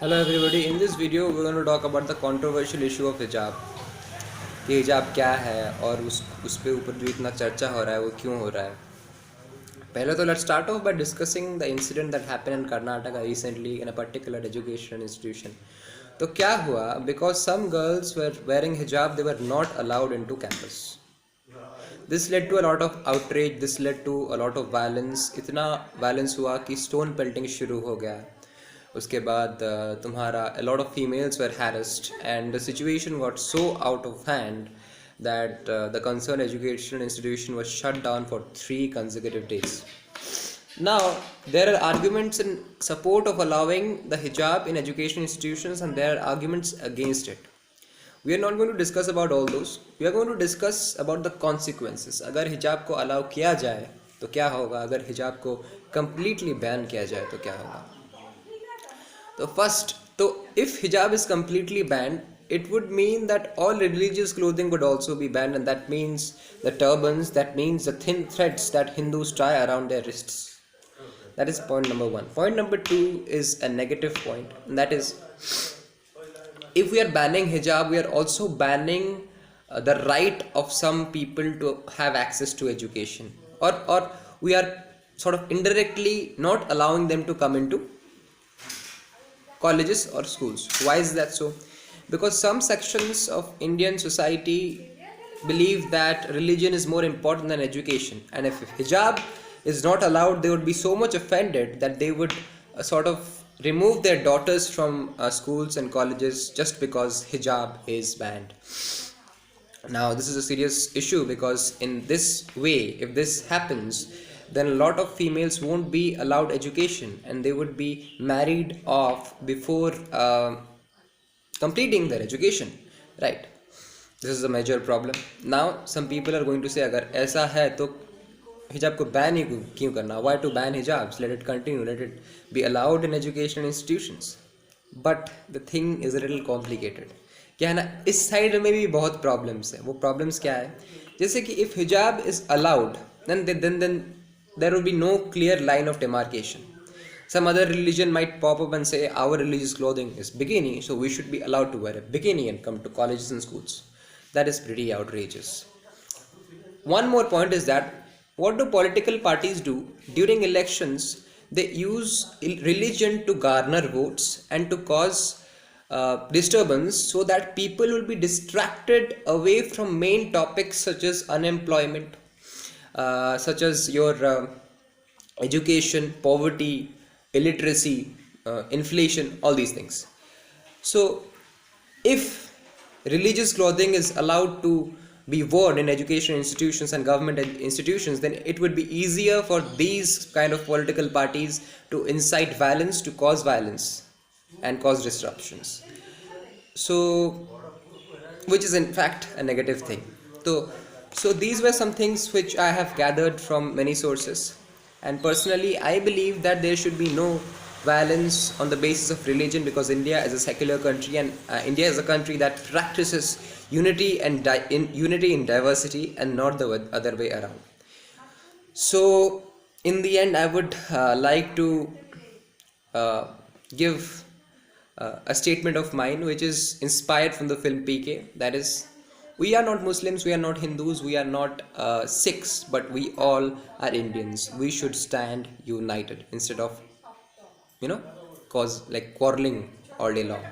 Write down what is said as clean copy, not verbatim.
Hello everybody, in this video we're going to talk about the controversial issue of hijab. कि हिजाब क्या है और उस पे ऊपर जो इतना चर्चा हो रहा है वो क्यों हो रहा है. पहले तो let's start off by discussing the incident that happened in Karnataka recently in a particular education institution. तो क्या हुआ? Because some girls were wearing hijab, they were not allowed into campus. This led to a lot of outrage, this led to a lot of violence. इतना violence हुआ कि stone pelting शुरू हो गया. उसके बाद तुम्हारा a lot of females were harassed and the situation got so out of hand that the concerned educational institution was shut down for 3 consecutive days. Now, there are arguments in support of allowing the hijab in education institutions and there are arguments against it. We are not going to discuss about all those. We are going to discuss about the consequences. अगर हिजाब को allow किया जाए तो क्या होगा, अगर हिजाब को completely बैन किया जाए तो क्या होगा. So first, if hijab is completely banned, it would mean that all religious clothing would also be banned, and that means the turbans, that means the thin threads that Hindus tie around their wrists. That is point number 1. Point number 2 is a negative point, and that is, if we are banning hijab, we are also banning the right of some people to have access to education, or we are sort of indirectly not allowing them to come into colleges or schools. Why is that so? Because some sections of Indian society believe that religion is more important than education, and if hijab is not allowed, they would be so much offended that they would sort of remove their daughters from schools and colleges just because hijab is banned. Now, this is a serious issue because in this way, if this happens, then a lot of females won't be allowed education and they would be married off before completing their education, right? This is a major problem. Now, some people are going to say, अगर ऐसा है तो hijab को ban ही क्यों करना? Why to ban hijabs? Let it continue. Let it be allowed in educational institutions. But the thing is a little complicated. क्या है ना, इस साइड में भी बहुत प्रॉब्लम्स है. वो प्रॉब्लम्स क्या है? जैसे कि if hijab is allowed, then there will be no clear line of demarcation. Some other religion might pop up and say our religious clothing is bikini, so we should be allowed to wear a bikini and come to colleges and schools. That is pretty outrageous. One more point is that what do political parties do during elections? They use religion to garner votes and to cause disturbance so that people will be distracted away from main topics such as unemployment, such as your education, poverty, illiteracy, inflation, all these things. So, if religious clothing is allowed to be worn in education institutions and government institutions, then it would be easier for these kind of political parties to incite violence, to cause violence and cause disruptions. So, which is in fact a negative thing. So these were some things which I have gathered from many sources, and personally I believe that there should be no violence on the basis of religion because India is a secular country and India is a country that practices unity and unity in diversity and not the other way around. So in the end I would like to give a statement of mine which is inspired from the film PK. That is, we are not Muslims, we are not Hindus, we are not Sikhs, but we all are Indians. We should stand united instead of, cause like quarreling all day long.